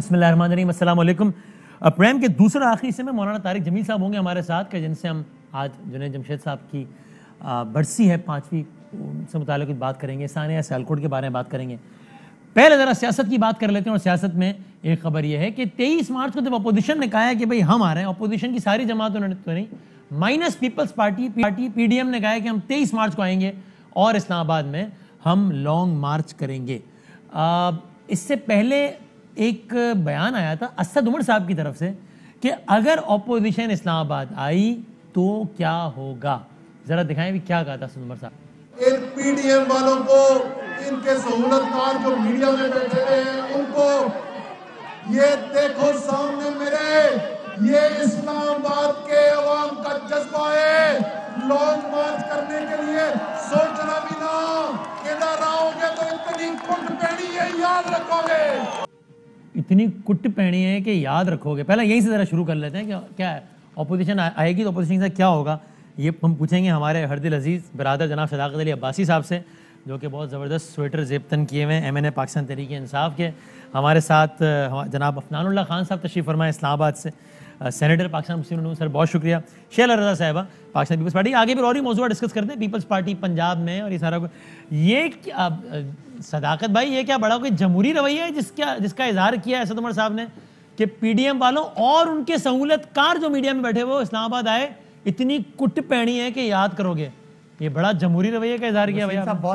بسم اللہ الرحمن الرحیم. السلام علیکم. پروگرام کے دوسرا آخری حصے میں مولانا طارق جمیل صاحب ہوں گے ہمارے ساتھ کہ جن سے ہم آج جنید جمشید صاحب کی برسی ہے 5ویں سے متعلق بات کریں گے. ثانیہ سیالکوٹ کے بارے میں بات کریں گے. پہلے ذرا سیاست کی بات کر لیتے ہیں. اور سیاست میں ایک خبر یہ ہے کہ 23 مارچ کو جب اپوزیشن نے کہا ہے کہ بھئی ہم آ رہے ہیں, اپوزیشن کی ساری جماعتوں نے تو نہیں, minus Peoples Party PDM نے کہا ہے کہ ہم 23 مارچ کو آئیں گے اور اسلام آباد میں ہم لانگ مارچ کریں گے. اس سے پہلے ایک بیان آیا تھا اسد عمر صاحب کی طرف سے کہ اگر اپوزیشن اسلام آباد آئی تو کیا ہوگا. ذرا دکھائیں بھی کیا کہا تھا اسد عمر صاحب. ان پی ڈی ایم والوں کو, ان کے سہولت کار جو میڈیا میں بیٹھے ہوئے ہیں ان کو یہ دیکھو سامنے میرے, یہ اسلام آباد کے عوام کا جذبہ ہے. لانگ مارچ کرنے کے لیے سوچنا بھی نہ, ادھر آؤ گے تو اتنی کٹ پینی ہے یاد رکھو گے, اتنی کٹ پینی ہے کہ یاد رکھو گے. پہلے یہیں سے ذرا شروع کر لیتے ہیں کہ کیا ہے اپوزیشن آئے گی تو اپوزیشن سے کیا ہوگا. یہ ہم پوچھیں گے ہمارے ہر دل عزیز برادر جناب صداقت علی عباسی صاحب سے, جو کہ بہت زبردست سویٹر زیبتن کیے ہوئے ہیں ایم این اے پاکستان تحریک انصاف کے. ہمارے ساتھ جناب افنان اللہ خان صاحب تشریف فرمائے اسلام آباد سے, سینیٹر پاکستان مسلم لیگ. سر بہت شکریہ. شیلا رضا صاحبہ پاکستان پیپلز پارٹی. آگے پھر اور بھی موضوع ڈسکس کرتے ہیں, پیپلز پارٹی پنجاب میں اور یہ سارا. یہ صداقت بھائی یہ کیا بڑا کوئی جمہوری رویہ ہے جس کا اظہار کیا ہے اسد عمر صاحب نے کہ پی ڈی ایم والوں اور ان کے سہولت کار جو میڈیا میں بیٹھے وہ اسلام آباد آئے اتنی کٹ پینی ہے کہ یاد کرو گے. یہ بڑا جمہوری رویے کا اظہار کیا بھائی صاحب.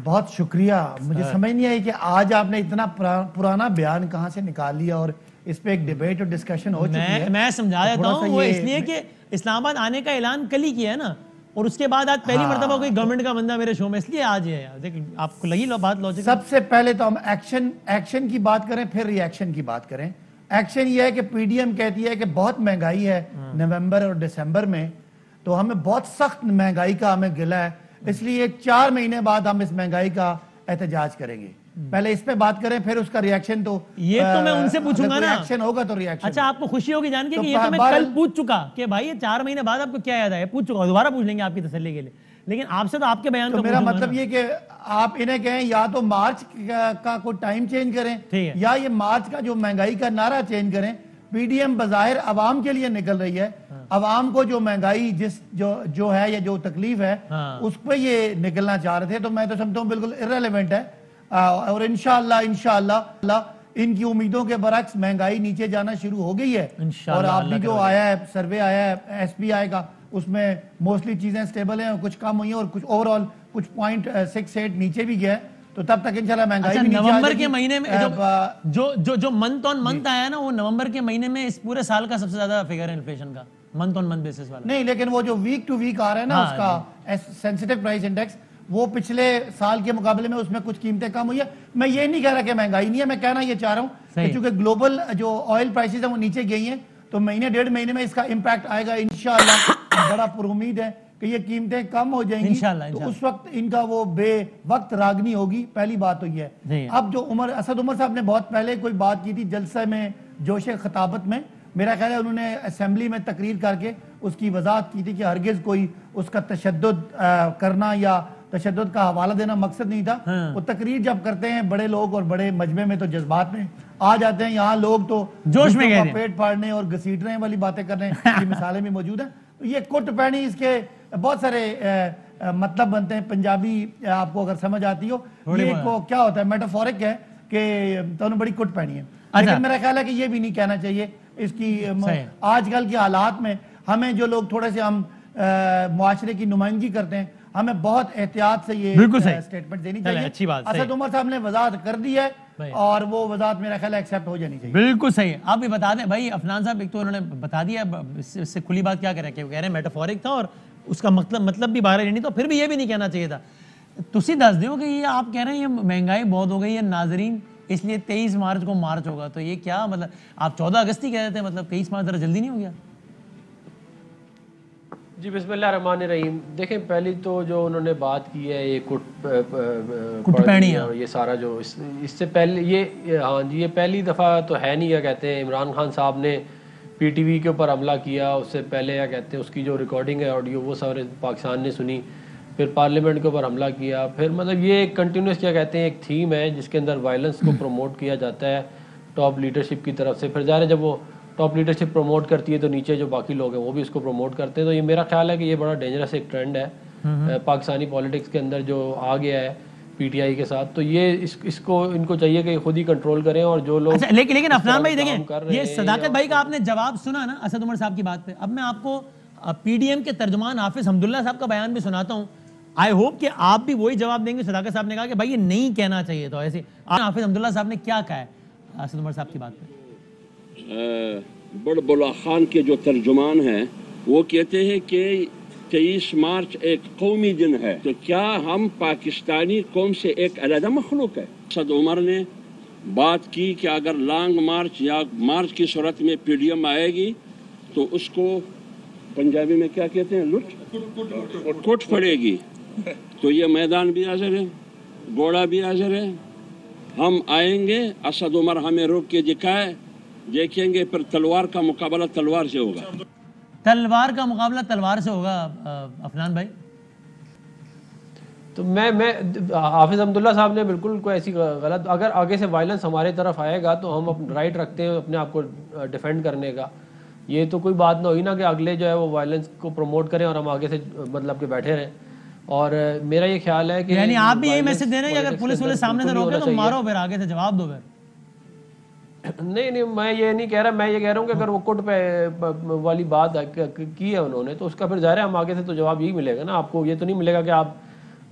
بہت شکریہ. مجھے سمجھ نہیں آئی کہ آج آپ نے اتنا پرانا بیان کہاں سے نکال لیا اور اس پہ ایک ڈیبیٹ اور ڈسکشن ہو چکی ہے. میں سمجھا دیتا ہوں, وہ اس لیے کہ اسلام آباد آنے کا اعلان کل ہی کیا ہے نا, اور اس کے بعد آج پہلی مرتبہ کوئی گورنمنٹ کا بندہ میرے شو میں, اس لیے آج ہے. آپ کو لگی بات لوجک. سب سے پہلے تو ہم ایکشن کی بات کریں پھر ری ایکشن کی بات کریں. ایکشن یہ ہے کہ پی ڈی ایم کہتی ہے کہ بہت مہنگائی ہے نومبر اور دسمبر میں, تو ہمیں بہت سخت مہنگائی کا ہمیں گلہ ہے, اس لیے 4 مہینے بعد ہم اس مہنگائی کا احتجاج کریں گے. پہلے اس پہ بات کریں پھر اس کا ری ایکشن. تو یہ تو میں ان سے پوچھوں گا نا, ایکشن ہوگا تو ری ایکشن. اچھا آپ کو خوشی ہوگی جان کے کہ یہ تو میں کل پوچھ چکا کہ بھائی یہ 4 مہینے بعد آپ کو کیا یاد آیا, پوچھ چکا, دوبارہ پوچھ لیں گے آپ کی تسلی کے لیے. لیکن آپ سے تو آپ کے بیان تو میرا مطلب یہ کہ آپ انہیں کہیں یا تو مارچ کا کوئی ٹائم چینج کریں یا یہ مارچ کا جو مہنگائی کا نعرہ چینج کریں. پی ڈی ایم بظاہر عوام کے لیے نکل رہی ہے, عوام کو جو مہنگائی جو ہے یا جو تکلیف ہے اس پہ یہ نکلنا چاہ رہے تھے, تو میں تو سمجھتا ہوں بالکل irrelevant ہے. اور انشاءاللہ ان کی امیدوں کے برعکس مہنگائی نیچے جانا شروع ہو گئی ہے. اور آپ بھی جو آیا ہے سروے آیا ہے ایس پی آئی کا, اس میں موسٹلی چیزیں سٹیبل ہیں اور کچھ کم ہوئی ہیں اور کچھ اوورال کچھ 0.68 نیچے بھی گیا ہے. تو تب تک انشاءاللہ مہنگائی بھی نیچے آ جائے گی. نومبر کے مہینے میں جو منتھ آن منتھ آیا نا, وہ نومبر کے مہینے میں اس پورے سال کا سب سے زیادہ فگر ہے انفلیشن کا, منتھ آن منتھ بیسس والا نہیں. لیکن وہ جو ویک ٹو ویک آ رہا ہے نا اس کا سینسٹیو پرائس انڈیکس, وہ پچھلے سال کے مقابلے میں اس میں کچھ قیمتیں کم ہوئی ہے. میں یہ نہیں کہہ رہا کہ مہنگائی نہیں ہے, میں کہنا یہ چاہ رہا ہوں کہ چونکہ گلوبل جو آئل پرائسز ہیں وہ نیچے گئی ہیں, تو مہینے 1.5 مہینے میں اس کا امپیکٹ آئے گا انشاءاللہ. بڑا پر امید ہے کہ یہ قیمتیں کم ہو جائیں گی, تو اس وقت ان کا وہ بے وقت راگنی ہوگی. پہلی بات تو یہ ہے. اب جو اسد عمر صاحب نے بہت پہلے کوئی بات کی تھی جلسہ میں جوش خطابت میں, میرا خیال ہے انہوں نے اسمبلی میں تقریر کر کے اس کی وضاحت کی تھی کہ ہرگز کوئی اس کا تشدد کرنا یا تشدد کا حوالہ دینا مقصد نہیں تھا. وہ تقریر جب کرتے ہیں بڑے لوگ اور بڑے مجمع میں تو جذبات میں آ جاتے ہیں, یہاں لوگ تو جوش میں پیٹ پھاڑنے اور گھسیٹنے والی باتیں کرنے کی مثالیں بھی موجود ہیں. تو یہ کٹ پینی, اس کے بہت سارے مطلب بنتے ہیں. پنجابی آپ کو اگر سمجھ آتی ہو, یہ کو کیا ہوتا ہے میٹافورک ہے کہ تو بڑی کٹ پینی ہے. لیکن میرا خیال ہے کہ یہ بھی نہیں کہنا چاہیے. اس کی آج کل کے حالات میں ہمیں جو لوگ تھوڑے سے ہم معاشرے کی نمائندگی کرتے ہیں, ہمیں بہت احتیاط سے یہ سٹیٹمنٹ دینی چاہیے. اسد عمر صاحب نے وضاحت کر دی ہے اور وہ وضاحت میرا خیال ہے ایکسیپٹ ہو جانی چاہیے. بالکل صحیح. آپ بھی بتا دیں بھائی افنان صاحب, ایک تو انہوں نے بتا دیا, اس سے کھلی بات کیا کریں کہ وہ کہہ رہے ہیں میٹافورک تھا اور اس کا مطلب بھی باہر نہیں, تو پھر بھی یہ بھی نہیں کہنا چاہیے تھا. تسی دس دیو کہ یہ آپ کہہ رہے ہیں یہ مہنگائی بہت ہو گئی ہے ناظرین, اس لیے 23 مارچ کو مارچ ہوگا. تو یہ کیا مطلب, آپ 14 اگست ہی کہہ رہے تھے, مطلب 23 مارچ ذرا جلدی نہیں ہو گیا؟ جی بسم اللہ الرحمن الرحیم. دیکھیں پہلی تو جو انہوں نے بات کی ہے یہ کٹ پینی ہے, یہ سارا جو اس سے پہلے یہ پہلی دفعہ تو ہے نہیں. کیا کہتے ہیں عمران خان صاحب نے پی ٹی وی کے اوپر حملہ کیا, اس سے پہلے کیا کہتے ہیں اس کی جو ریکارڈنگ ہے آڈیو وہ سارے پاکستان نے سنی, پھر پارلیمنٹ کے اوپر حملہ کیا, پھر مطلب یہ ایک کنٹینیوس کیا کہتے ہیں ایک تھیم ہے جس کے اندر وائلنس کو پروموٹ کیا جاتا ہے. ٹاپ لیڈرشپ کی طرف سے. پھر ظاہر ہے جب وہ ٹاپ لیڈرشپ پروموٹ کرتی ہے تو نیچے جو باقی لوگ ہیں وہ بھی اس کو پروموٹ کرتے ہیں. تو یہ میرا خیال ہے کہ یہ بڑا ڈینجرس ایک ٹرینڈ ہے پاکستانی پالیٹکس کے اندر جو آ گیا ہے پی ٹی آئی کے ساتھ. تو یہ اس کو ان کو چاہیے کہ خود ہی کنٹرول کریں. اور جو لوگ لیکن افنان بھائی دیکھیں یہ صداقت بھائی کا آپ نے جواب سنا نا اسد عمر صاحب کی بات پہ. اب میں آپ کو پی ڈی ایم کے ترجمان حافظ حمداللہ صاحب کا بیان بھی سناتا ہوں. آئی ہوپ کہ آپ بھی وہی جواب دیں گے. صداقت صاحب نے کہا کہ بھائی یہ نہیں کہنا چاہیے تھا ایسے. حافظ حمداللہ صاحب نے کیا کہا ہے اسد عمر صاحب کی بات پہ؟ بڑبلا خان کے جو ترجمان ہیں وہ کہتے ہیں کہ 23 مارچ ایک قومی دن ہے. تو کیا ہم پاکستانی قوم سے ایک علیحدہ مخلوق ہے؟ اسد عمر نے بات کی کہ اگر لانگ مارچ یا مارچ کی صورت میں پی ڈی ایم آئے گی تو اس کو پنجابی میں کیا کہتے ہیں لٹ کوٹ پڑے گی. تو یہ میدان بھی حاضر ہے, گھوڑا بھی حاضر ہے. ہم آئیں گے, اسد عمر ہمیں روک کے دکھائے, دیکھیں گے پھر تلوار کا مقابلہ تلوار سے ہوگا. تلوار کا مقابلہ تلوار سے ہوگا افنان بھائی. تو میں حافظ حمداللہ صاحب نے بالکل کوئی ایسی غلط, اگر آگے سے وائلنس ہمارے طرف آئے گا تو ہم رائٹ رکھتے ہیں اپنے آپ کو ڈیفینڈ کرنے کا. یہ تو کوئی بات نہ ہوئی نا کہ اگلے جو ہے وہ وائلنس کو پروموٹ کریں اور ہم آگے سے مطلب کہ بیٹھے رہیں. اور میرا یہ خیال ہے کہ یعنی آپ بھی یہی میسج دے رہے ہیں کہ اگر پولیس والے سامنے سے روکے تو مارو, پھر آگے سے جواب دو. پھر نہیں میں یہ نہیں کہہ رہا, میں یہ کہہ رہا ہوں کہ اگر وہ کٹ پہ والی بات کی ہے انہوں نے تو اس کا پھر ظاہر ہے ہم آگے سے تو جواب یہی ملے گا نا. آپ کو یہ تو نہیں ملے گا کہ آپ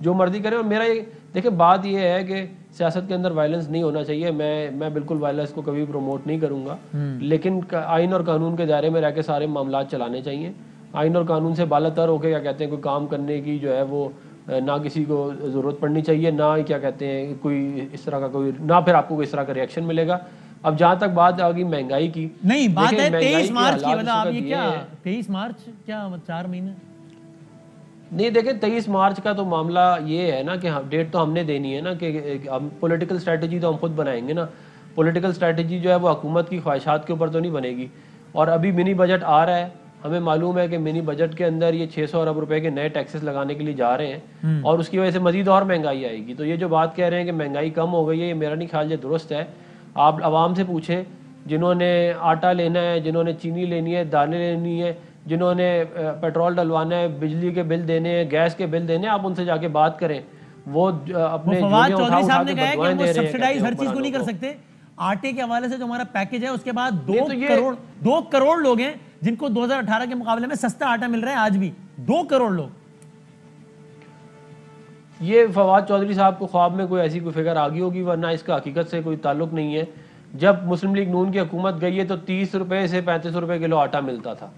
جو مرضی کریں. اور میرا یہ دیکھیں بات یہ ہے کہ سیاست کے اندر وائلنس نہیں ہونا چاہیے. میں بالکل وائلنس کو کبھی پروموٹ نہیں کروں گا, لیکن آئین اور قانون کے دائرے میں رہ کے سارے معاملات چلانے چاہیے. آئین اور قانون سے بالا تر ہو کے کیا کہتے ہیں کوئی کام کرنے کی جو ہے وہ نہ کسی کو ضرورت پڑنی چاہیے, نہ کیا کہتے ہیں کوئی اس طرح کا کوئی, نہ پھر آپ کو کوئی اس طرح کا ریئیکشن ملے گا. اب جہاں تک بات آ گئی مہنگائی کی, نہیں بات ہے 23 مارچ کی, مطلب آپ یہ کیا 23 مارچ کیا 4 مہینے نہیں. دیکھیں 23 مارچ کا تو معاملہ یہ ہے نا کہ ڈیٹ تو ہم نے دینی ہے نا کہ ہم پولیٹیکل اسٹریٹجی تو ہم خود بنائیں گے نا. پولیٹیکل اسٹریٹجی جو ہے وہ حکومت کی خواہشات کے اوپر تو نہیں بنے گی. اور ابھی منی بجٹ آ رہا ہے, ہمیں معلوم ہے کہ منی بجٹ کے اندر یہ 600 ارب روپے کے نئے ٹیکسز لگانے کے لیے جا رہے ہیں اور اس کی وجہ سے مزید اور مہنگائی آئے گی. تو یہ جو بات کہہ رہے ہیں کہ مہنگائی کم ہو گئی ہے, یہ میرا نہیں خیال یہ درست ہے. آپ عوام سے پوچھیں جنہوں نے آٹا لینا ہے, جنہوں نے چینی لینی ہے, دالیں لینی ہے, جنہوں نے پیٹرول ڈلوانا ہے, بجلی کے بل دینے ہیں, گیس کے بل دینے ہیں, آپ ان سے جا کے بات کریں. وہ اپنے فواد چودھری صاحب نے کہا ہے کہ وہ سبسیڈائز ہر چیز کو نہیں کر سکتے. آٹے کے حوالے سے جو ہمارا پیکج ہے اس کے بعد 2 کروڑ لوگ ہیں جن کو 2018 کے مقابلے میں سستا آٹا مل رہا ہے آج بھی. 2 کروڑ لوگ. یہ فواد چودھری صاحب کو خواب میں کوئی ایسی کوئی فگر آ گئی ہوگی, ورنہ اس کا حقیقت سے کوئی تعلق نہیں ہے. جب مسلم لیگ نون کی حکومت گئی ہے تو 30 روپے سے 35 روپے کلو آٹا ملتا تھا,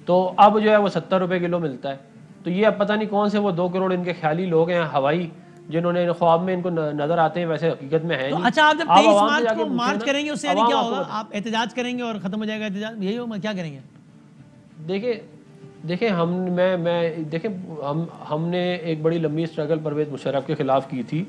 تو اب جو ہے وہ 70 روپے کلو ملتا ہے. تو یہ اب پتہ نہیں کون سے وہ 2 کروڑ ان کے خیالی لوگ ہیں ہوائی جنہوں نے خواب میں ان کو نظر آتے ہیں, ویسے حقیقت میں ہے نہیں. اچھا آپ جب 23 مارچ کو مارچ کریں گے اس سے یعنی کیا ہوگا؟ آپ احتجاج کریں گے اور ختم ہو جائے گا احتجاج, یہی ہوگا کیا کریں گے؟ دیکھیں ہم نے ایک بڑی لمبی اسٹرگل پرویز مشرف کے خلاف کی تھی.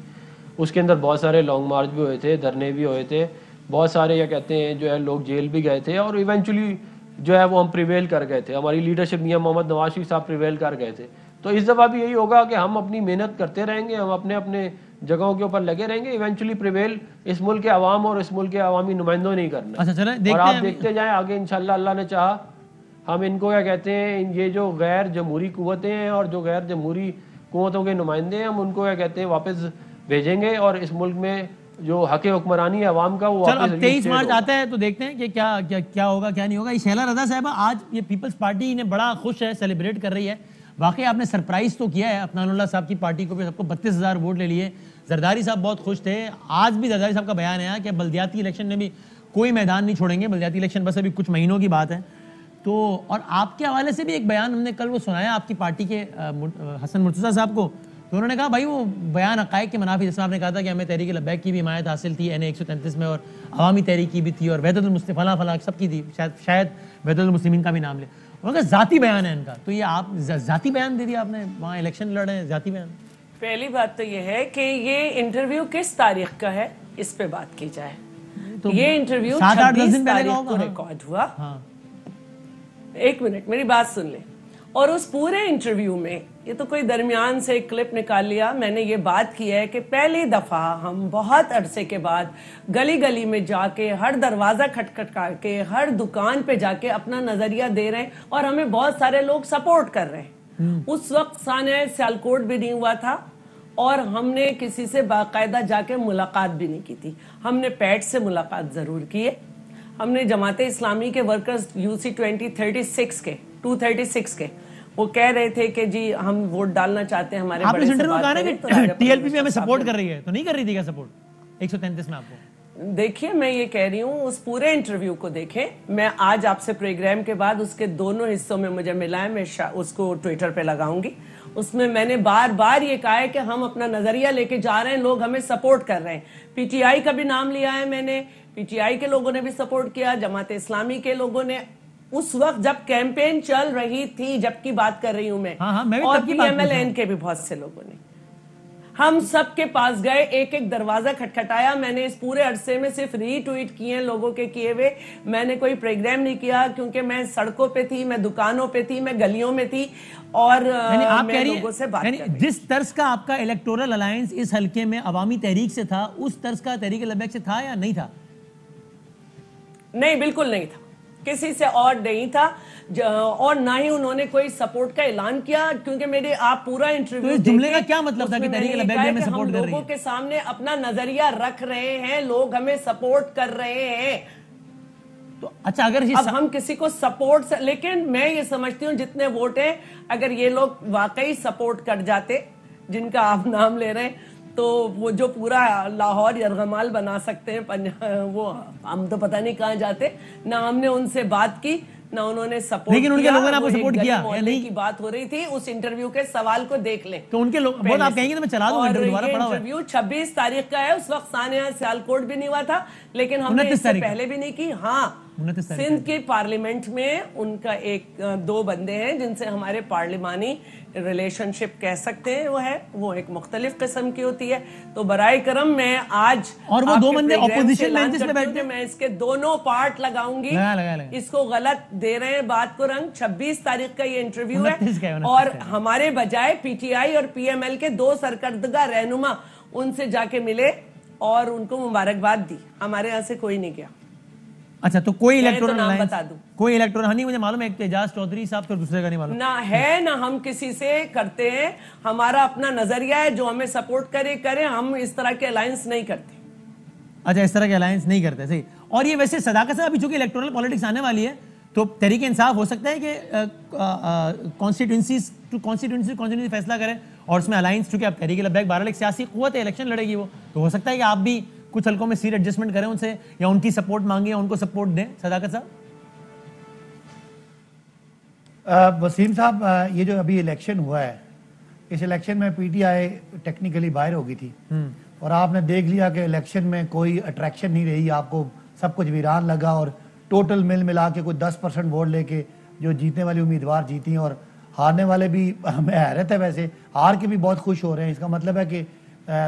اس کے اندر بہت سارے لانگ مارچ بھی ہوئے تھے, دھرنے بھی ہوئے تھے, بہت سارے یہ کہتے ہیں جو ہے لوگ جیل بھی گئے تھے, اور ایونچولی جو ہے وہ ہم پریویل کر گئے تھے. ہماری لیڈرشپ میاں محمد نواز شریف صاحب پریویل کر گئے تھے. تو اس دفعہ بھی یہی ہوگا کہ ہم اپنی محنت کرتے رہیں گے, ہم اپنے جگہوں کے اوپر لگے رہیں گے. ایونچولی پریویل اس ملک کے عوام اور اس ملک کے عوامی نمائندوں نہیں کرنا. اور آپ دیکھتے جائیں آگے انشاءاللہ, اللہ نے چاہا ہم ان کو کیا کہتے ہیں, یہ جو غیر جمہوری قوتیں ہیں اور جو غیر جمہوری قوتوں کے نمائندے ہیں, ہم ان کو کیا کہتے ہیں واپس بھیجیں گے, اور اس ملک میں جو حق حکمرانی ہے عوام کا وہ واپس. 23 مارچ آتا ہے تو دیکھتے ہیں کہ کیا ہوگا کیا نہیں ہوگا. شہلا رضا صاحبہ آج یہ پیپلز پارٹی نے بڑا خوش ہے, سیلیبریٹ کر رہی ہے. واقعی آپ نے سرپرائز تو کیا ہے افنان اللہ صاحب کی پارٹی کو بھی, سب کو 32,000 ووٹ لے لیے. زرداری صاحب بہت خوش تھے. آج بھی زرداری صاحب کا بیان ہے کہ بلدیاتی الیکشن میں بھی کوئی میدان نہیں چھوڑیں گے, بلدیاتی الیکشن بس ابھی کچھ مہینوں کی بات ہے. تو اور آپ کے حوالے سے بھی ایک بیان ہم نے کل وہ سنایا آپ کی پارٹی کے حسن مرتضیٰ صاحب کو, تو انہوں نے کہا بھائی وہ بیان حقائق کے منافی, جس میں آپ نے کہا تھا کہ ہمیں تحریک لبیک کی بھی حمایت حاصل تھی این 133 میں, اور عوامی تحریک کی بھی تھی, اور وحدت المسلمین فلاں سب کی تھی, شاید وحدت المسلمین کا بھی نام لے. انہوں نے کہا ذاتی بیان ہے ان کا. تو یہ آپ ذاتی بیان دے دیا آپ نے, وہاں الیکشن لڑ رہے ہیں, ذاتی بیان. پہلی بات تو یہ ہے کہ یہ انٹرویو کس تاریخ کا ہے, اس پہ بات کی جائے. یہ انٹرویو 26 تاریخ کو ریکارڈ ہوا. ایک منٹ میری بات سن لیں. اور اس پورے انٹرویو میں یہ تو کوئی درمیان سے ایک کلپ نکال لیا. میں نے یہ بات کی ہے کہ پہلی دفعہ ہم بہت عرصے کے بعد گلی گلی میں جا کے ہر دروازہ کھٹکھٹا کے ہر دکان پہ جا کے اپنا نظریہ دے رہے ہیں اور ہمیں بہت سارے لوگ سپورٹ کر رہے ہیں. اس وقت سانحہ سیالکوٹ بھی نہیں ہوا تھا اور ہم نے کسی سے باقاعدہ جا کے ملاقات بھی نہیں کی تھی. ہم نے پیٹ سے ملاقات ضرور کی ہے. ہم نے جماعت اسلامی کے ورکرز UC 2036 کے 236 کے وہ کہہ رہے تھے کہ جی ہم ووٹ ڈالنا چاہتے ہیں ہمارے بڑے سے بات کریں. TLP بھی ہمیں سپورٹ کر رہی ہے تو نہیں کر رہی تھی کیا سپورٹ 133 میں آپ کو؟ دیکھیے میں یہ کہہ رہی ہوں اس پورے انٹرویو کو دیکھیں. میں آج آپ سے پروگرام کے بعد اس کے دونوں حصوں میں مجھے ملا ہے, میں اس کو ٹویٹر پہ لگاؤں گی. اس میں میں نے بار بار یہ کہا ہے کہ ہم اپنا نظریہ لے کے جا رہے ہیں, لوگ ہمیں سپورٹ کر رہے ہیں. PTI کا بھی نام لیا ہے میں نے, PTI کے لوگوں نے بھی سپورٹ کیا, جماعت اسلامی کے لوگوں نے. اس وقت جب کیمپین چل رہی تھی, جب کی بات کر رہی ہوں میں, اور PMLN کے بھی بہت سے لوگوں نے, ہم سب کے پاس گئے, ایک ایک دروازہ کھٹکھٹایا. میں نے اس پورے عرصے میں صرف ری ٹویٹ کیے ہیں لوگوں کے کیے ہوئے. میں نے کوئی پروگرام نہیں کیا کیونکہ میں سڑکوں پہ تھی, میں دکانوں پہ تھی, میں گلیوں میں تھی اور میں لوگوں سے بات کر رہی. جس طرز کا آپ کا الیکٹورل الائنس اس حلقے میں عوامی تحریک سے تھا, اس طرز کا تحریک لبیک سے تھا یا نہیں تھا؟ نہیں, بالکل نہیں تھا, کسی سے اور نہیں تھا, اور نہ ہی انہوں نے کوئی سپورٹ کا اعلان کیا. کیونکہ میرے آپ پورا انٹرویو جملے کا کیا مطلب تھا کہ تحریک لبیک بھی ہمیں سپورٹ کر رہی ہے؟ لوگوں کے سامنے اپنا نظریہ رکھ رہے ہیں, لوگ ہمیں سپورٹ کر رہے ہیں. تو اچھا اگر اب ہم کسی کو سپورٹ, لیکن میں یہ سمجھتی ہوں جتنے ووٹ ہیں اگر یہ لوگ واقعی سپورٹ کر جاتے جن کا آپ نام لے رہے ہیں, تو وہ جو پورا لاہور یرغمال بنا سکتے ہیں, وہ ہم تو پتہ نہیں کہاں جاتے. نہ ہم نے ان سے بات کی, نہ انہوں نے سپورٹ کیا. لیکن ان کے لوگوں نے آپ کو سپورٹ کیا یا نہیں؟ کی بات ہو رہی تھی, اس انٹرویو کے سوال کو دیکھ لیں. تو ان کے لوگ بہت آپ کہیں گے تو میں چلا دوں انٹرویو, دوبارہ پڑھا ہوا ہے. انٹرویو 26 تاریخ کا ہے. اس وقت سانحہ سیالکوٹ بھی نہیں ہوا تھا, لیکن ہم نے اس سے پہلے بھی نہیں کی. ہاں, سندھ کی پارلیمنٹ میں ان کا ایک دو بندے ہیں جن سے ہمارے پارلیمانی ریلیشن شپ کہہ سکتے ہیں, وہ ایک مختلف قسم کی ہوتی ہے. تو برائے کرم میں آج اور وہ دو بندے اپوزیشن بینچز پہ بیٹھتے ہیں, میں اس کے دونوں پارٹ لگاؤں گی. اس کو غلط دے رہے ہیں بات کو رنگ. 26 تاریخ کا یہ انٹرویو ہے اور ہمارے بجائے PTI اور PML کے دو سرکردگاہ رہنما ان سے جا کے ملے اور ان کو مبارکباد دی. ہمارے یہاں سے کوئی نہیں گیا. اچھا, تو کوئی الیکٹورل بتا دوں, کوئی الیکٹورل نہیں مجھے معلوم ہے, ایک اعجاز چودھری صاحب سے, دوسرے کا نہیں معلوم. نہ ہے نہ ہم کسی سے کرتے ہیں. ہمارا اپنا نظریہ ہے, جو ہمیں سپورٹ کرے. ہم اس طرح کے الائنس نہیں کرتے. اچھا, اس طرح کے الائنس نہیں کرتے, صحیح. اور یہ ویسے صداقت صاحب ابھی چونکہ الیکٹورل پالیٹکس آنے والی ہے, تو تحریک انصاف ہو سکتا ہے کہ کانسٹیٹوئنسی فیصلہ کرے اور اس میں الائنس, چونکہ اب تحریک لبیک بہرحال ایک سیاسی قوت ہے, الیکشن لڑے گی وہ, تو ہو سکتا ہے کہ آپ بھی کچھ حلقوں میں سیٹ ایڈجسٹمنٹ کریں ان سے, یا ان کی سپورٹ مانگیں یا ان کو سپورٹ دیں. صداقت صاحب. وسیم صاحب, یہ جو ابھی الیکشن ہوا ہے, اس الیکشن میں PTI ٹیکنیکلی باہر ہو گئی تھی, اور آپ نے دیکھ لیا کہ الیکشن میں کوئی اٹریکشن نہیں رہی. آپ کو سب کچھ ویران لگا, اور ٹوٹل ملا کے کوئی 10% ووٹ لے کے جو جیتنے والی امیدوار جیتی, اور ہارنے والے بھی, ہمیں حیرت ہے ویسے, ہار کے بھی بہت خوش ہو رہے ہیں. اس کا مطلب ہے کہ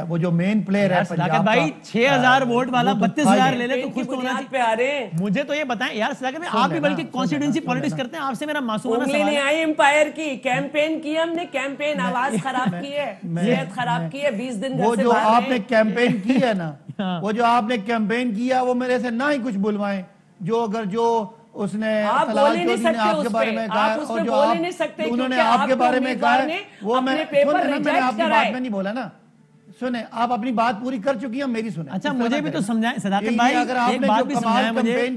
وہ جو مین پلیئر ہے صداقت بھائی, 6000 ووٹ والا 32,000 لے لے تو خوش تو ہونا چاہیے. مجھے تو یہ بتائیں یار صداقت بھائی, آپ بھی بلکہ کانسٹیٹوئنسی پالیٹکس کرتے ہیں, آپ سے میرا معصومانہ سوال ہے. نہیں آئی امپائر کی کیمپین کی, ہم نے کیمپین آواز خراب کی ہے, صحت خراب کی ہے, 20 دن وہ جو آپ نے کیمپین کی ہے نا, وہ جو آپ نے کیمپین کیا, وہ میرے سے نہ ہی کچھ بلوائیں. جو اگر جو اس نے طلال چودھری نے آپ کے بارے میں کہا, اور جو انہوں نے آپ کے بارے میں کہا, وہ میں آپ کی بات میں نہیں بولا نا. سنیں, آپ اپنی بات پوری کر چکی ہیں, میری سنیں. اچھا, مجھے بھی تو سمجھائیں صداقت بھائی, ایک بات بھی سمجھائیں مجھے,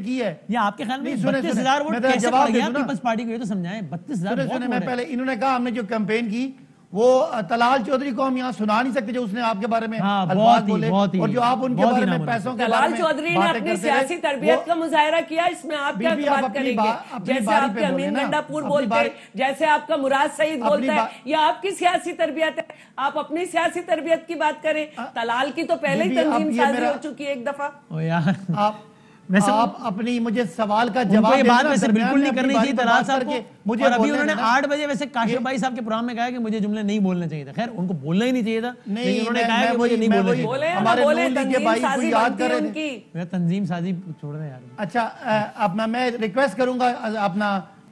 یہ آپ کے خیال میں 32,000 ووٹ کیسے پڑ گیا پیپلز پارٹی کو, یہ تو سمجھائیں. 32,000 ووٹ. میں پہلے انہوں نے کہا ہم نے جو کیمپین کی, وہ طلال چودھری کو ہم یہاں سنا نہیں سکتے, جو اس نے آپ کے بارے میں الفاظ بولے, اور جو آپ ان کے بارے میں پیسوں کے بارے میں طلال چودھری نے اپنی سیاسی تربیت کا مظاہرہ کیا, اس میں آپ کیا بات کریں گے؟ جیسے آپ کے امین گنڈاپور بولتے ہیں, جیسے آپ کا مراد سعید بولتا ہے, یہ آپ کی سیاسی تربیت ہے. آپ اپنی سیاسی تربیت کی بات کریں. طلال کی تو پہلے ہی تنظیم سازی ہو چکی ہے ایک دفعہ. آپ اپنی مجھے سوال کا جواب یہ بات ویسے بالکل نہیں کرنی چاہیے طلال صاحب کو, اور ابھی انہوں نے 8 بجے ویسے کاشف بھائی صاحب کے پروگرام میں کہا کہ مجھے جملے نہیں بولنا چاہیے تھا. خیر ان کو بولنا ہی نہیں چاہیے تھا, لیکن انہوں نے کہا کہ مجھے نہیں بولنا چاہیے. ہمارے نون لیگ کے بھائی کو یاد کر رہے تھے, تنظیم سازی چھوڑ دیں یار. اچھا, اپنا میں ریکویسٹ کروں گا اپنا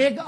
1,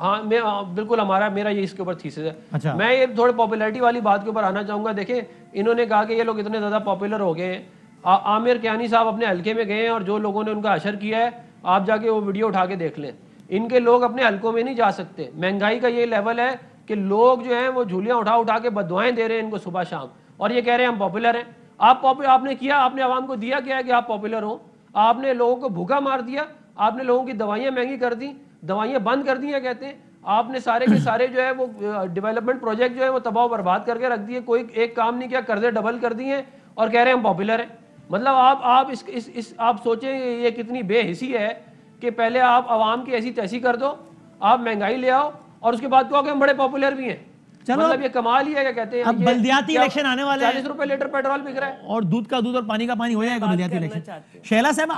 ہاں میں بالکل میرا یہ اس کے اوپر تھیسس ہے. اچھا میں یہ تھوڑے پاپولیرٹی والی بات کے اوپر آنا چاہوں گا. دیکھیں انہوں نے کہا کہ یہ لوگ اتنے زیادہ پاپولر ہو گئے ہیں. عامر کیانی صاحب اپنے حلقے میں گئے ہیں اور جو لوگوں نے ان کا اشر کیا ہے آپ جا کے وہ ویڈیو اٹھا کے دیکھ لیں. ان کے لوگ اپنے حلقوں میں نہیں جا سکتے. مہنگائی کا یہ لیول ہے کہ لوگ جو ہیں وہ جھولیاں اٹھا کے بددعائیں دے رہے ہیں ان کو صبح شام, اور یہ کہہ رہے ہیں ہم پاپولر ہیں. آپ نے کیا, آپ نے عوام کو دیا کیا ہے کہ آپ پاپولر ہوں؟ آپ نے لوگوں کو بھوکا مار دیا, آپ نے لوگوں کی دوائیاں مہنگی کر دی, دوائیاں بند کر دی ہیں کہتے ہیں. آپ نے سارے کے سارے جو ہے وہ ڈیولپمنٹ پروجیکٹ جو ہے وہ تباہ و برباد کر کے رکھ دیے, کوئی ایک کام نہیں کیا, قرضے ڈبل کر دیے اور کہہ رہے ہیں ہم پاپولر ہیں. مطلب آپ سوچیں یہ کتنی بے حسی ہے کہ پہلے آپ عوام کی ایسی تیسی کر دو, آپ مہنگائی لے آؤ اور اس کے بعد کہو کہ ہم بڑے پاپولر بھی ہیں. مطلب یہ کمال ہی ہے. کیا کہتے ہیں, اب بلدیاتی الیکشن آنے والے ہیں, 40 روپے لیٹر پیٹرول بک رہا ہے اور دودھ کا دودھ اور پانی کا پانی ہو جائے گا بلدیاتی الیکشن. شیلا صاحب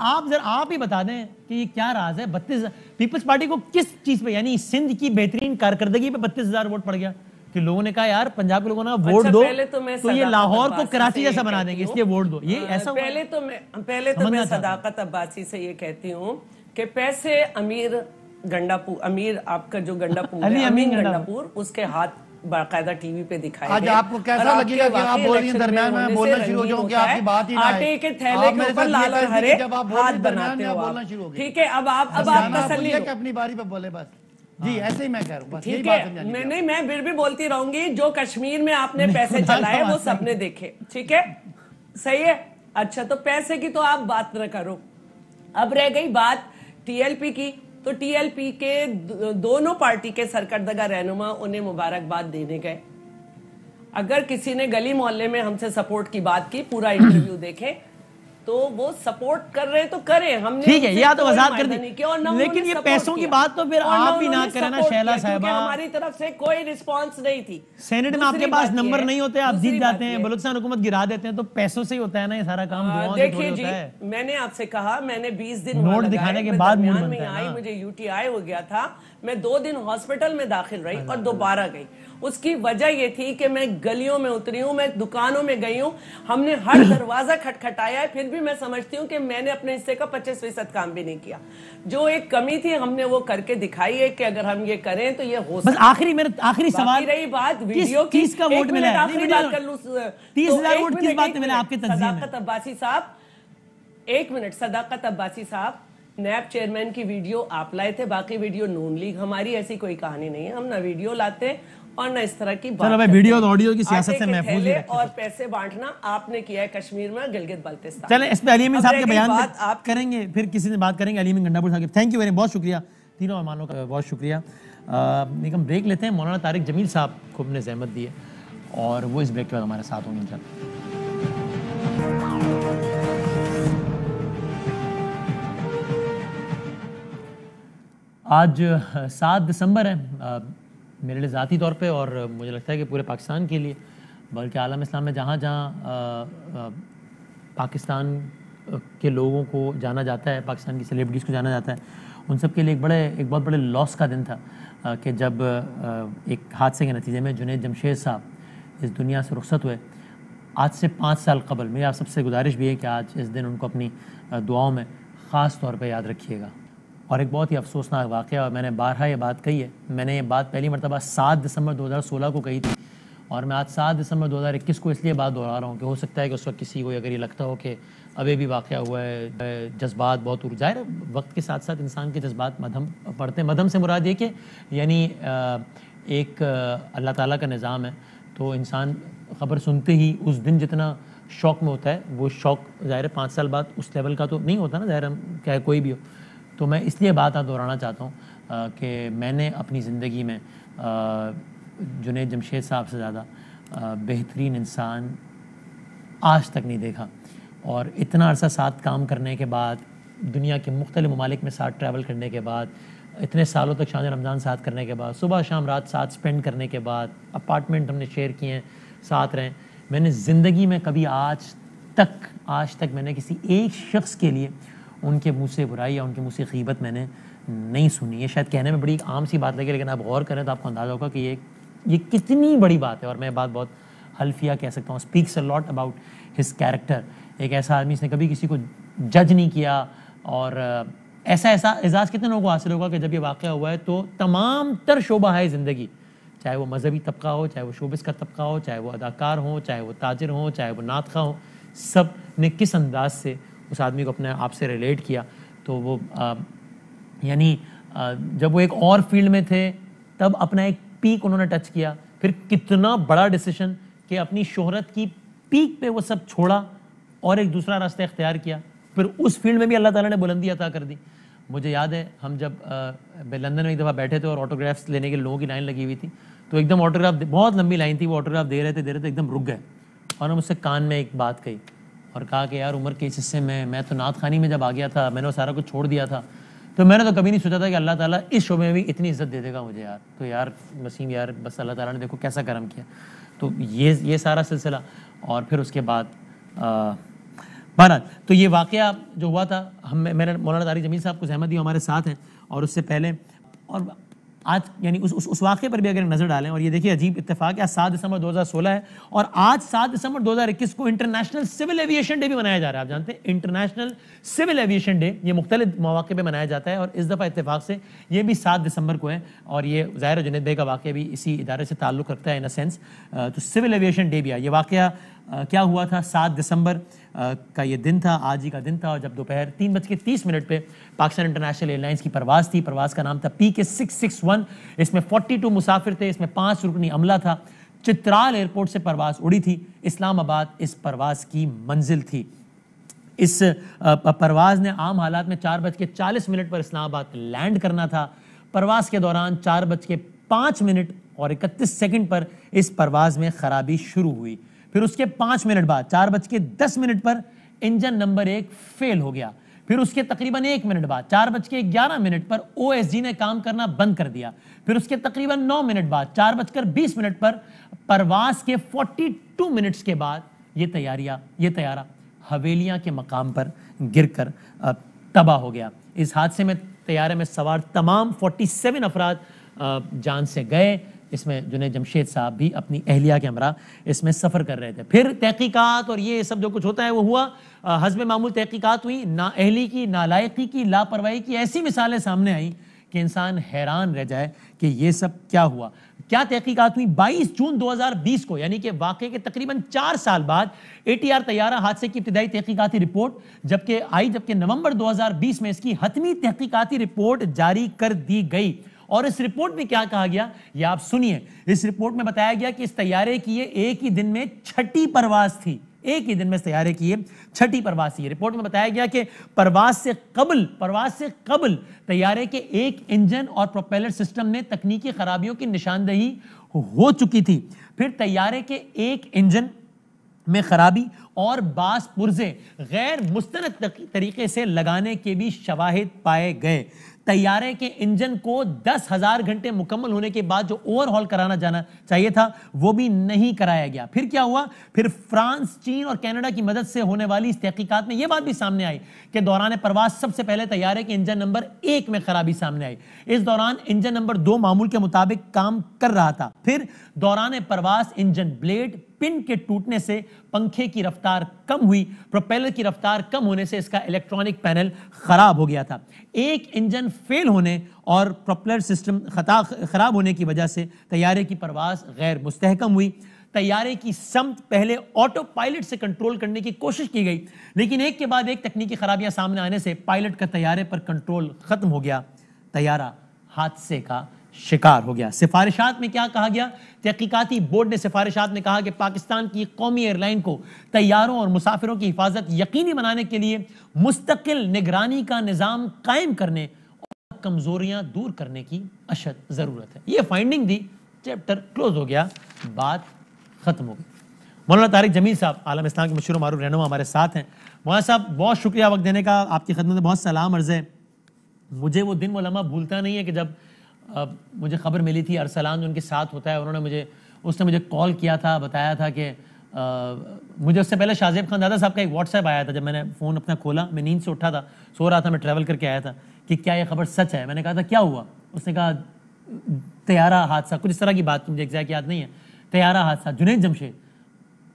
آپ ہی بتا دیں کہ یہ کیا راز ہے. 32 پیپلز پارٹی کو کس چیز پہ, یعنی سندھ کی بہترین کارکردگی پہ 32,000 ووٹ پڑ گیا کہ لوگوں نے کہا یار پنجاب کے لوگوں نے ووٹ دو تو یہ لاہور کو کراچی جیسا بنا دیں گے, اس لیے ووٹ دو. یہ ایسا پہلے تو میں صداقت عباسی سے یہ کہتی ہوں کہ پیسے امیر آپ کا جو گنڈاپور امین گنڈاپور اس کے ہاتھ باقاعدہ ٹی وی پہ دکھائے آج آپ کو کیسا لگے گا کہ آپ بول رہی ہیں درمیان میں بولنا شروع ہو جاؤں کہ آپ کی بات ہی نہ آئے, آٹے کے تھیلے کے اوپر لال اور ہرے ہاتھ بناتے ہو آپ. ٹھیک ہے اب آپ تسلی کہ اپنی باری پہ بولے بس. جی ایسے ہی میں کہہ رہا ہوں. ٹھیک ہے میں پھر بھی بولتی رہوں گی. جو کشمیر میں آپ نے پیسے چلائے وہ سب نے دیکھے. ٹھیک ہے صحیح ہے. اچھا تو پیسے کی تو آپ بات نہ کرو. اب رہ گئی بات ٹی ایل پی کی, تو ٹی ایل پی کے دونوں پارٹی کے سرکردگاہ رہنما انہیں مبارکباد دینے گئے. اگر کسی نے گلی محلے میں ہم سے سپورٹ کی بات کی, پورا انٹرویو دیکھیں تو وہ سپورٹ کر رہے تو کریں. ہم نے ٹھیک ہے یا تو وضاحت کر دی, لیکن یہ پیسوں کی بات تو پھر آپ بھی نہ کریں نا شیلا صاحبہ. ہماری طرف سے کوئی رسپانس نہیں تھی. سینٹ میں آپ کے پاس نمبر نہیں ہوتے, آپ جیت جاتے ہیں, بلوچستان حکومت گرا دیتے ہیں, تو پیسوں سے ہی ہوتا ہے نا یہ سارا کام. دیکھیے جی میں نے آپ سے کہا میں نے 20 دن نوٹ دکھانے کے بعد موڈ بنتا ہے. مجھے یو ٹی آئی ہو گیا تھا, میں 2 دن ہاسپٹل میں داخل رہی اور دوبارہ گئی. اس کی وجہ یہ تھی کہ میں گلیوں میں اتری ہوں, میں دکانوں میں گئی ہوں, ہم نے ہر دروازہ کھٹکھٹایا ہے, پھر بھی میں سمجھتی ہوں کہ میں نے اپنے حصے کا 25% کام بھی نہیں کیا. جو ایک کمی تھی ہم نے وہ کر کے دکھائی ہے کہ اگر ہم یہ کریں تو یہ ہو سکتا ہے. بس آخری سوال رہی بات ویڈیو کی, 30 کا ووٹ ملا ہے, آخری بات کر لوں. 30,000 ووٹ کس بات میں ملا آپ کی تنظیم میں؟ صداقت عباسی صاحب, ایک منٹ. صداقت عباسی صاحب, نیب چیئرمین کی ویڈیو آپ لائے تھے, باقی ویڈیو نون لیگ. ہماری ایسی کوئی کہانی نہیں ہے, ہم نہ ویڈیو لاتے اور نہ اس طرح کی بات. چلو بھائی ویڈیو اور آڈیو کی سیاست سے محفوظ ہے. اور پیسے بانٹنا آپ نے کیا ہے کشمیر میں, گلگت بلتستان. چلیں اس پہ علی امین صاحب کے بیان آپ کریں گے, پھر کسی سے بات کریں گے. علی امین گنڈاپور صاحب تھینک یو ویری, بہت شکریہ تینوں مہمانوں کا, بہت شکریہ. ایک ہم بریک لیتے ہیں. مولانا طارق جمیل صاحب کو ہم نے زحمت دی ہے اور وہ اس بریک کے بعد ہمارے ساتھ ہوں گے انشاءاللہ. آج 7 دسمبر ہے میرے لیے ذاتی طور پہ, اور مجھے لگتا ہے کہ پورے پاکستان کے لیے, بلکہ عالم اسلام میں جہاں جہاں پاکستان کے لوگوں کو جانا جاتا ہے, پاکستان کی سیلیبریٹیز کو جانا جاتا ہے, ان سب کے لیے ایک بہت بڑے لاس کا دن تھا کہ جب ایک حادثے کے نتیجے میں جنید جمشید صاحب اس دنیا سے رخصت ہوئے. آج سے 5 سال قبل میری آپ سب سے گزارش بھی ہے کہ آج اس دن ان کو اپنی دعاؤں میں خاص طور پہ یاد رکھیے گا. اور ایک بہت ہی افسوسناک واقعہ, اور میں نے بارہا یہ بات کہی ہے, میں نے یہ بات پہلی مرتبہ 7 دسمبر 2016 کو کہی تھی, اور میں آج 7 دسمبر 2021 کو اس لیے بات دہرا رہا ہوں کہ ہو سکتا ہے کہ اس وقت کسی کو اگر یہ لگتا ہو کہ ابھی بھی واقعہ ہوا ہے, جذبات بہت ظاہر ہے, وقت کے ساتھ ساتھ انسان کے جذبات مدھم پڑتے ہیں. مدھم سے مراد یہ کہ یعنی ایک اللہ تعالیٰ کا نظام ہے, تو انسان خبر سنتے ہی اس دن جتنا شوق میں ہوتا ہے, وہ شوق ظاہر 5 سال بعد اس لیول کا تو نہیں ہوتا نا, ظاہر کیا کوئی بھی ہو. تو میں اس لیے بات دہرانا چاہتا ہوں کہ میں نے اپنی زندگی میں جنید جمشید صاحب سے زیادہ بہترین انسان آج تک نہیں دیکھا. اور اتنا عرصہ ساتھ کام کرنے کے بعد, دنیا کے مختلف ممالک میں ساتھ ٹریول کرنے کے بعد, اتنے سالوں تک شان رمضان ساتھ کرنے کے بعد, صبح شام رات ساتھ سپینڈ کرنے کے بعد, اپارٹمنٹ ہم نے شیئر کیے ہیں, ساتھ رہیں, میں نے زندگی میں کبھی آج تک میں نے کسی ایک شخص کے لیے ان کے منہ سے برائی یا ان کے منہ سے غیبت میں نے نہیں سنی. یہ شاید کہنے میں بڑی عام سی بات لگے, لیکن آپ غور کریں تو آپ کو اندازہ ہوگا کہ یہ کتنی بڑی بات ہے. اور میں بات بہت حلفیہ کہہ سکتا ہوں, speaks a lot about his character. ایک ایسا آدمی جس نے کبھی کسی کو جج نہیں کیا, اور ایسا اعزاز کتنے لوگوں کو حاصل ہوگا کہ جب یہ واقعہ ہوا ہے تو تمام تر شعبہ ہے زندگی، چاہے وہ مذہبی طبقہ ہو، چاہے وہ شوبز کا طبقہ ہو، چاہے وہ اداکار ہوں، چاہے وہ تاجر ہوں، چاہے وہ نعت خواہ ہوں، سب نے کس انداز سے اس آدمی کو اپنے آپ سے ریلیٹ کیا. تو وہ یعنی جب وہ ایک اور فیلڈ میں تھے تب اپنا ایک پیک انہوں نے ٹچ کیا، پھر کتنا بڑا ڈیسیشن کہ اپنی شہرت کی پیک پہ وہ سب چھوڑا اور ایک دوسرا راستہ اختیار کیا، پھر اس فیلڈ میں بھی اللہ تعالیٰ نے بلندی عطا کر دی. مجھے یاد ہے ہم جب لندن میں ایک دفعہ بیٹھے تھے اور آٹوگرافس لینے کے لوگوں کی لائن لگی ہوئی تھی، تو ایک دم آٹوگراف، بہت لمبی لائن تھی، وہ آٹوگراف دے رہے تھے ایک دم رک گئے اور ہم اس سے کان میں ایک بات کہی اور کہا کہ یار عمر کے اس حصے میں تو نعت خوانی میں جب آ گیا تھا میں نے وہ سارا کچھ چھوڑ دیا تھا، تو میں نے تو کبھی نہیں سوچا تھا کہ اللہ تعالیٰ اس شعبے میں بھی اتنی عزت دے دے گا مجھے یار. تو یار وسیم یار بس اللہ تعالیٰ نے دیکھو کیسا کرم کیا. تو یہ سارا سلسلہ. اور پھر اس کے بعد بہرحال تو یہ واقعہ جو ہوا تھا، میں نے مولانا طارق جمیل صاحب کو زحمت دی، ہمارے ساتھ ہیں، اور اس سے پہلے اور آج یعنی اس واقعے پر بھی اگر نظر ڈالیں، اور یہ دیکھیے عجیب اتفاق ہے، 7 دسمبر 2016 ہے اور آج 7 دسمبر 2021 کو انٹرنیشنل سول ایویشن ڈے بھی منایا جا رہا ہے. آپ جانتے ہیں انٹرنیشنل سول ایویشن ڈے یہ مختلف مواقع پہ منایا جاتا ہے، اور اس دفعہ اتفاق سے یہ بھی 7 دسمبر کو ہے، اور یہ ظاہر جنید بھائی کا واقعہ بھی اسی ادارے سے تعلق رکھتا ہے ان اے سینس. تو سول ایویشن ڈے بھی ہے. یہ واقعہ کیا ہوا تھا؟ 7 دسمبر کا یہ دن تھا، آج ہی کا دن تھا، اور جب دوپہر 3:30 پہ پاکستان انٹرنیشنل ایئر لائنس کی پرواز تھی. پرواز کا نام تھا PK661. اس میں 42 مسافر تھے، اس میں 5 رکنی عملہ تھا. چترال ایئرپورٹ سے پرواز اڑی تھی. اسلام آباد اس پرواز کی منزل تھی. اس پرواز نے عام حالات میں 4:40 پر اسلام آباد لینڈ کرنا تھا. پرواز کے دوران 4:05 اور 31 پر اس پرواز میں خرابی شروع ہوئی. پھر اس کے 5 منٹ بعد 4:10 پر انجن نمبر 1 فیل ہو گیا. پھر اس کے تقریباً 1 منٹ بعد 4:11 پر OSG نے کام کرنا بند کر دیا. پھر اس کے تقریباً 9 منٹ بعد 4:20 پر پرواز کے 42 منٹس کے بعد یہ طیارہ حویلیاں کے مقام پر گر کر تباہ ہو گیا. اس حادثے میں طیارے میں سوار تمام 47 افراد جان سے گئے. اس میں جنید جمشید صاحب بھی اپنی اہلیہ کے ہمراہ اس میں سفر کر رہے تھے. پھر تحقیقات اور یہ سب جو کچھ ہوتا ہے وہ ہوا. حسب معمول تحقیقات ہوئی، نااہلی کی، نالائقی کی، لاپرواہی کی ایسی مثالیں سامنے آئیں کہ انسان حیران رہ جائے کہ یہ سب کیا ہوا. کیا تحقیقات ہوئی؟ 22 جون 2020 کو یعنی کہ واقعے کے تقریباً 4 سال بعد ATR طیارہ حادثے کی ابتدائی تحقیقاتی رپورٹ جبکہ نومبر 2020 میں اس کی حتمی تحقیقاتی رپورٹ جاری کر دی گئی. اور اس رپورٹ میں کیا کہا گیا یہ آپ سنیے. اس رپورٹ میں بتایا گیا کہ اس طیارے کی یہ ایک ہی دن میں 6ٹھی پرواز تھی. ایک ہی دن میں اس طیارے کی یہ 6ٹھی پرواز تھی. رپورٹ میں بتایا گیا کہ پرواز سے قبل طیارے کے ایک انجن اور پروپیلر سسٹم میں تکنیکی خرابیوں کی نشاندہی ہو چکی تھی. پھر طیارے کے ایک انجن میں خرابی اور بعض پرزے غیر مستند طریقے سے لگانے کے بھی شواہد پائے گئے. طیارے کے انجن کو 10,000 گھنٹے مکمل ہونے کے بعد جو اوور ہال کرانا جانا چاہیے تھا وہ بھی نہیں کرایا گیا. پھر کیا ہوا؟ پھر فرانس، چین اور کینیڈا کی مدد سے ہونے والی اس تحقیقات میں یہ بات بھی سامنے آئی کہ دوران پرواز سب سے پہلے طیارے کے انجن نمبر 1 میں خرابی سامنے آئی. اس دوران انجن نمبر 2 معمول کے مطابق کام کر رہا تھا. پھر دوران پرواز انجن بلیڈ پن کے ٹوٹنے سے پنکھے کی رفتار کم ہوئی. پروپیلر کی رفتار کم ہونے سے اس کا الیکٹرانک پینل خراب ہو گیا تھا. ایک انجن فیل ہونے اور پروپیلر سسٹم خراب ہونے کی وجہ سے طیارے کی پرواز غیر مستحکم ہوئی. طیارے کی سمت پہلے آٹو پائلٹ سے کنٹرول کرنے کی کوشش کی گئی، لیکن ایک کے بعد ایک تکنیکی خرابیاں سامنے آنے سے پائلٹ کا طیارے پر کنٹرول ختم ہو گیا. طیارہ حادثے کا شکار ہو گیا. سفارشات میں کیا کہا گیا؟ تحقیقاتی بورڈ نے سفارشات میں کہا کہ پاکستان کی قومی ایئر لائن کو طیاروں اور مسافروں کی حفاظت یقینی بنانے کے لیے مستقل نگرانی کا نظام قائم کرنے اور کمزوریاں دور کرنے کی اشد ضرورت ہے. یہ فائنڈنگ دی، چیپٹر کلوز ہو گیا، بات ختم ہو گئی. مولانا طارق جمیل صاحب عالم اسلام کے مشہور و معروف رہنما ہمارے ساتھ ہیں. مولانا صاحب بہت شکریہ وقت دینے کا، آپ کی خدمت میں بہت سلام عرض ہے. مجھے وہ دن وہ لمحہ بھولتا نہیں ہے کہ جب مجھے خبر ملی تھی، ارسلان جو ان کے ساتھ ہوتا ہے اس نے مجھے کال کیا تھا، بتایا تھا کہ مجھے اس سے پہلے شاہزیب خان دادا صاحب کا ایک واٹس ایپ آیا تھا. جب میں نے فون اپنا کھولا، میں نیند سے اٹھا تھا، سو رہا تھا، میں ٹریول کر کے آیا تھا کہ کیا یہ خبر سچ ہے. میں نے کہا تھا کیا ہوا؟ اس نے کہا طیارہ حادثہ، کچھ اس طرح کی بات مجھے ایگزیکٹ یاد نہیں ہے، طیارہ حادثہ جنید جمشید.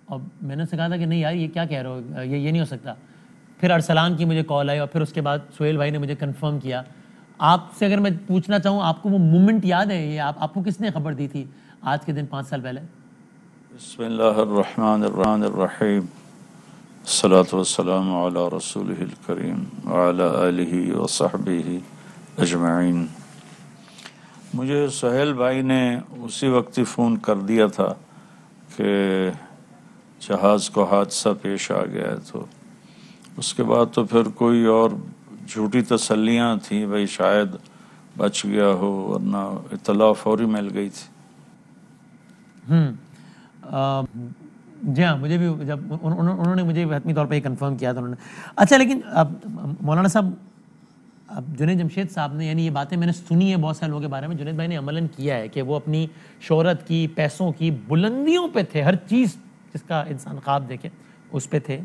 اور میں نے اس سے کہا تھا کہ نہیں یار یہ کیا کہہ رہے ہو، یہ نہیں ہو سکتا. پھر ارسلان کی مجھے کال آئی اور پھر اس کے بعد سہیل بھائی نے مجھے کنفرم کیا. آپ سے اگر میں پوچھنا چاہوں آپ کو وہ مومنٹ یاد ہے, یہ آپ کو کس نے خبر دی تھی آج کے دن 5 سال پہلے؟ بسم اللہ الرحمن الرحیم الصلاۃ والسلام علی رسولہ الکریم وعلی آلہ وصحبہ اجمعین. مجھے سہیل بھائی نے اسی وقت ہی فون کر دیا تھا کہ جہاز کو حادثہ پیش آ گیا ہے, تو اس کے بعد تو پھر کوئی اور جھوٹی تسلیاں تھیں, بھائی شاید بچ گیا ہو, ورنہ اطلاع فوری مل گئی تھی. جی ہاں, مجھے بھی جب انہوں نے مجھے حتمی طور پہ یہ کنفرم کیا تھا انہوں نے. اچھا لیکن مولانا صاحب, اب جنید جمشید صاحب نے, یعنی یہ باتیں میں نے سنی ہے بہت سارے لوگوں کے بارے میں, جنید بھائی نے عملاً کیا ہے کہ وہ اپنی شہرت کی, پیسوں کی بلندیوں پہ تھے, ہر چیز جس کا انسان خواب دیکھے اس پہ تھے,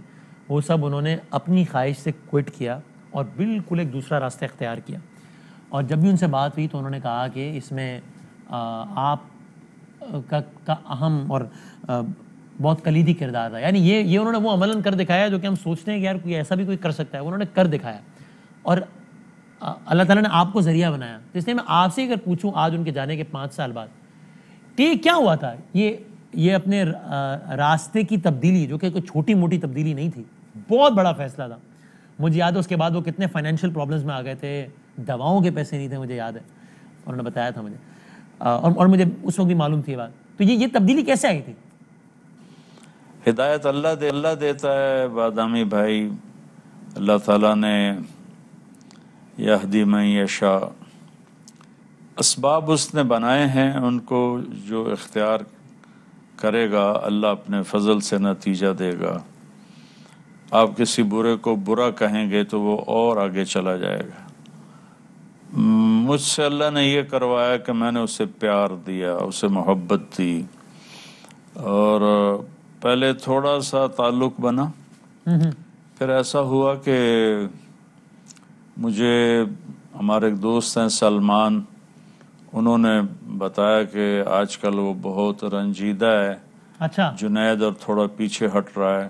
وہ سب انہوں نے اپنی خواہش سے کوئٹ کیا اور بالکل ایک دوسرا راستہ اختیار کیا. اور جب بھی ان سے بات ہوئی تو انہوں نے کہا کہ اس میں آپ کا اہم اور بہت کلیدی کردار تھا. یعنی یہ انہوں نے وہ عملاً کر دکھایا جو کہ ہم سوچتے ہیں کہ یار کوئی ایسا بھی کوئی کر سکتا ہے, انہوں نے کر دکھایا. اور اللہ تعالیٰ نے آپ کو ذریعہ بنایا. اس لیے میں آپ سے اگر پوچھوں آج ان کے جانے کے 5 سال بعد کہ کیا ہوا تھا, یہ اپنے راستے کی تبدیلی, جو کہ کوئی چھوٹی موٹی تبدیلی نہیں تھی, بہت بڑا فیصلہ تھا. مجھے یاد ہے اس کے بعد وہ کتنے فائنینشیل پرابلمس میں آ گئے تھے, دواؤں کے پیسے نہیں تھے, مجھے یاد ہے انہوں نے بتایا تھا مجھے, اور مجھے اس وقت بھی معلوم تھی یہ بات. تو یہ تبدیلی کیسے آئی تھی؟ ہدایت اللہ دیتا ہے بادامی بھائی. اللہ تعالیٰ نے یہدی من یشاء, اسباب اس نے بنائے ہیں, ان کو جو اختیار کرے گا اللہ اپنے فضل سے نتیجہ دے گا. آپ کسی برے کو برا کہیں گے تو وہ اور آگے چلا جائے گا. مجھ سے اللہ نے یہ کروایا کہ میں نے اسے پیار دیا, اسے محبت دی, اور پہلے تھوڑا سا تعلق بنا, پھر ایسا ہوا کہ مجھے ہمارے ایک دوست ہیں سلمان, انہوں نے بتایا کہ آج کل وہ بہت رنجیدہ ہے. اچھا. جنید اور تھوڑا پیچھے ہٹ رہا ہے,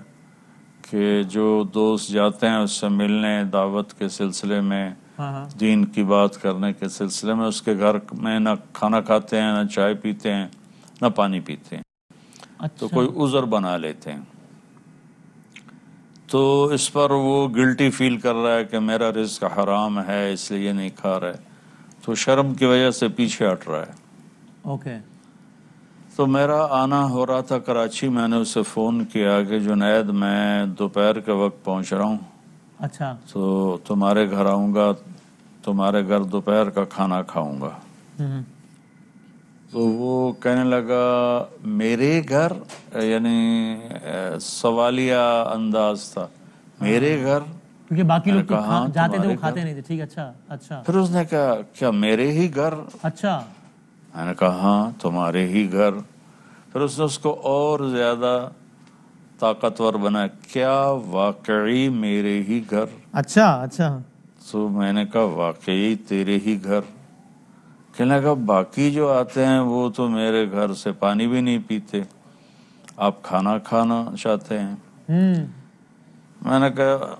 کہ جو دوست جاتے ہیں اس سے ملنے, دعوت کے سلسلے میں, دین کی بات کرنے کے سلسلے میں, اس کے گھر میں نہ کھانا کھاتے ہیں, نہ چائے پیتے ہیں, نہ پانی پیتے ہیں. تو کوئی عذر بنا لیتے ہیں. تو اس پر وہ گلٹی فیل کر رہا ہے کہ میرا رزق حرام ہے اس لیے یہ نہیں کھا رہا ہے, تو شرم کی وجہ سے پیچھے ہٹ رہا ہے. اوکے. تو میرا آنا ہو رہا تھا کراچی, میں نے اسے فون کیا کہ جنید میں دوپہر کے وقت پہنچ رہا ہوں. اچھا. تو تمہارے گھر آؤں گا, تمہارے گھر دوپہر کا کھانا کھاؤں گا. تو وہ کہنے لگا میرے گھر, یعنی سوالیہ انداز تھا, میرے گھر, کیونکہ باقی لوگ تو جاتے تھے وہ کھاتے نہیں تھے. ٹھیک, اچھا اچھا. پھر اس نے کہا کیا میرے ہی گھر؟ اچھا. میں نے کہا ہاں تمہارے ہی گھر. پھر اس نے اس کو اور زیادہ طاقتور بنا, کیا واقعی میرے ہی گھر؟ اچھا اچھا. تو میں نے کہا واقعی تیرے ہی گھر. کہنے لگا باقی جو آتے ہیں وہ تو میرے گھر سے پانی بھی نہیں پیتے, آپ کھانا کھانا چاہتے ہیں. میں نے کہا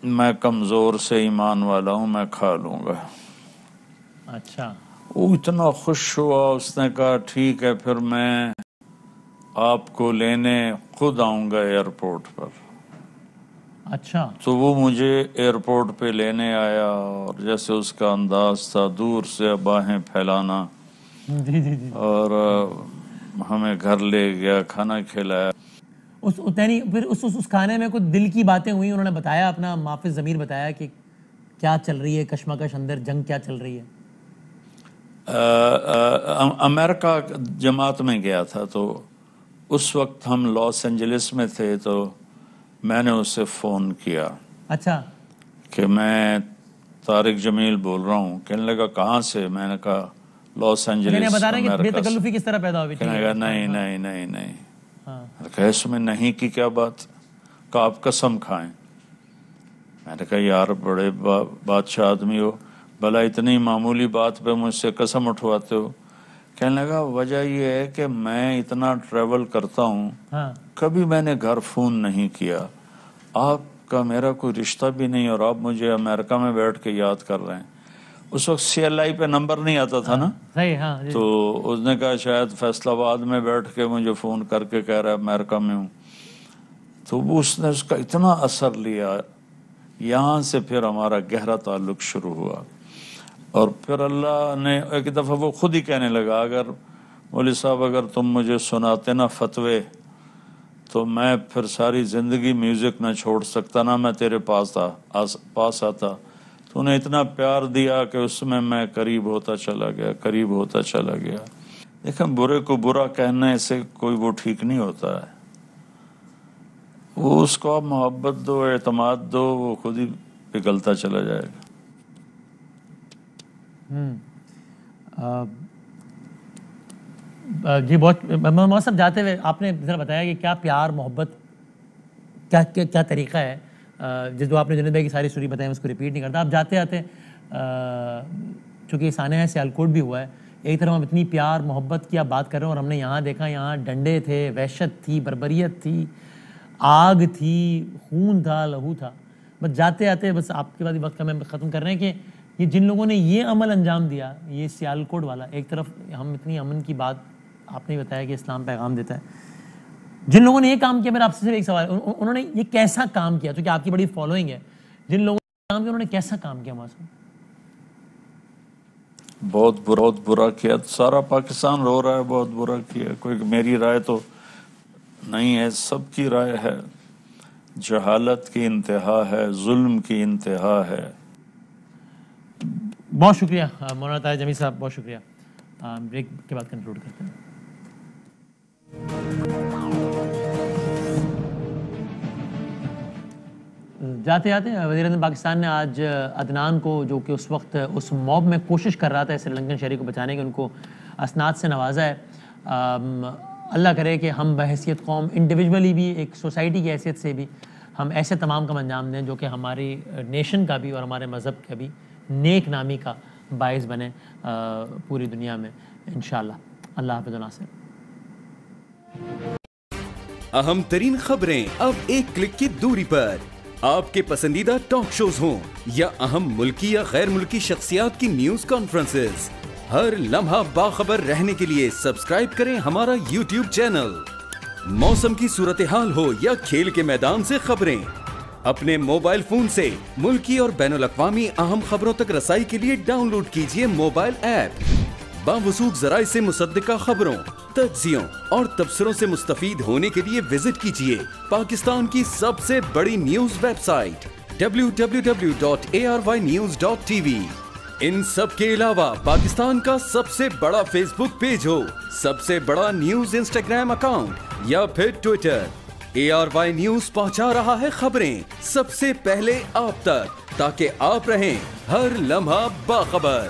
میں کمزور سے ایمان والا ہوں, میں کھا لوں گا. اچھا. وہ اتنا خوش ہوا, اس نے کہا ٹھیک ہے پھر میں آپ کو لینے خود آؤں گا ایئرپورٹ پر. اچھا. تو وہ مجھے ایئرپورٹ پہ لینے آیا, اور جیسے اس کا انداز تھا دور سے باہیں پھیلانا, اور ہمیں گھر لے گیا, کھانا کھلایا. پھر اس کھانے میں کچھ دل کی باتیں ہوئی, انہوں نے بتایا, اپنا معافی ضمیر بتایا کہ کیا چل رہی ہے, کشمکش اندر, جنگ کیا چل رہی ہے. امریکہ جماعت میں گیا تھا, تو اس وقت ہم لاس اینجلس میں تھے, تو میں نے اسے فون کیا. اچھا. کہ میں طارق جمیل بول رہا ہوں. کہنے لگا کہاں سے؟ میں نے کہا لاس اینجلس بتا رہے ہیں کہ بے تکلفی کس طرح پیدا ہوئی. کہنے لگا نہیں نہیں نہیں نہیں. کہا اس میں نہیں کی کیا بات؟ کہا آپ قسم کھائیں. میں نے کہا یار بڑے بادشاہ آدمی ہو, بھلا اتنی معمولی بات پہ مجھ سے قسم اٹھواتے ہو. کہنے لگا وجہ یہ ہے کہ میں اتنا ٹریول کرتا ہوں, کبھی میں نے گھر فون نہیں کیا. آپ کا میرا کوئی رشتہ بھی نہیں اور آپ مجھے امریکہ میں بیٹھ کے یاد کر رہے ہیں. اس وقت CLI پہ نمبر نہیں آتا تھا نا, صحیح, ہاں, تو اس نے کہا شاید فیصل آباد میں بیٹھ کے مجھے فون کر کے کہہ رہا ہے امریکہ میں ہوں. تو وہ اس نے اس کا اتنا اثر لیا, یہاں سے پھر ہمارا گہرا تعلق شروع ہوا. اور پھر اللہ نے ایک دفعہ وہ خود ہی کہنے لگا, اگر مولوی صاحب اگر تم مجھے سناتے نا فتوے تو میں پھر ساری زندگی میوزک نہ چھوڑ سکتا, نہ میں تیرے پاس آتا. تو انہیں اتنا پیار دیا کہ اس میں قریب ہوتا چلا گیا. دیکھیں, برے کو برا کہنے سے کوئی وہ ٹھیک نہیں ہوتا ہے. وہ اس کو آپ محبت دو, اعتماد دو, وہ خود ہی پگھلتا چلا جائے گا. جی بہت محمد صاحب, جاتے ہوئے آپ نے ذرا بتایا کہ کیا پیار محبت کیا طریقہ ہے. جس دو آپ نے جنید بھائی کی ساری سٹوری بتائی میں اس کو ریپیٹ نہیں کرتا. آپ جاتے آتے چونکہ سانحہ سیالکوٹ بھی ہوا ہے, ایک طرف ہم اتنی پیار محبت کی آپ بات کر رہے ہیں اور ہم نے یہاں دیکھا یہاں ڈنڈے تھے, وحشت تھی, بربریت تھی, آگ تھی, خون تھا, لہو تھا. بس جاتے آتے بس آپ کے بعد وقت کا میں ختم کر رہے ہیں کہ یہ جن لوگوں نے یہ عمل انجام دیا, یہ سیالکوٹ والا, ایک طرف ہم اتنی امن کی بات آپ نے بتایا کہ اسلام پیغام دیتا ہے, جن لوگوں نے یہ کام کیا, میرا آپ سے صرف ایک سوال, انہوں نے یہ کیسا کام کیا, چونکہ آپ کی بڑی فالوئنگ ہے, جن لوگوں نے کام کیا انہوں نے کیسا کام کیا موسم؟ بہت برا کیا. سارا پاکستان رو رہا ہے, بہت برا کیا. کوئی میری رائے تو نہیں ہے, سب کی رائے ہے. جہالت کی انتہا ہے, ظلم کی انتہا ہے. بہت شکریہ مولانا طاہر جمیل صاحب, بہت شکریہ. بریک کے بعد کنکلوڈ کرتے ہیں. جاتے جاتے وزیر اعظم پاکستان نے آج عدنان کو, جو کہ اس وقت اس موب میں کوشش کر رہا تھا سری لنکن شہری کو بچانے کے, ان کو اسناد سے نوازا ہے. اللہ کرے کہ ہم بحیثیت قوم انڈیویجولی بھی, ایک سوسائٹی کی حیثیت سے بھی, ہم ایسے تمام کام انجام دیں جو کہ ہماری نیشن کا بھی اور ہمارے مذہب کا بھی نیک نامی کا باعث بنے پوری دنیا میں انشاءاللہ. اللہ حافظ و ناصر. اہم ترین خبریں اب ایک کلک کی دوری پر. آپ کے پسندیدہ ٹاک شوز ہوں یا اہم ملکی یا غیر ملکی شخصیات کی نیوز کانفرنسز, ہر لمحہ باخبر رہنے کے لیے سبسکرائب کریں ہمارا YouTube چینل. موسم کی صورتحال ہو یا کھیل کے میدان سے خبریں, اپنے موبائل فون سے ملکی اور بین الاقوامی اہم خبروں تک رسائی کے لیے ڈاؤن لوڈ کیجیے موبائل ایپ. باوثوق ذرائع سے مصدقہ خبروں, تجزیوں اور تبصروں سے مستفید ہونے کے لیے وزٹ کیجیے پاکستان کی سب سے بڑی نیوز ویب سائٹ www.arYnews.tv. ان سب کے علاوہ پاکستان کا سب سے بڑا فیس بک پیج ہو, سب سے بڑا نیوز انسٹاگرام اکاؤنٹ یا پھر ٹویٹر, ARY نیوز پہنچا رہا ہے خبریں سب سے پہلے آپ تک, تاکہ آپ رہیں ہر لمحہ باخبر.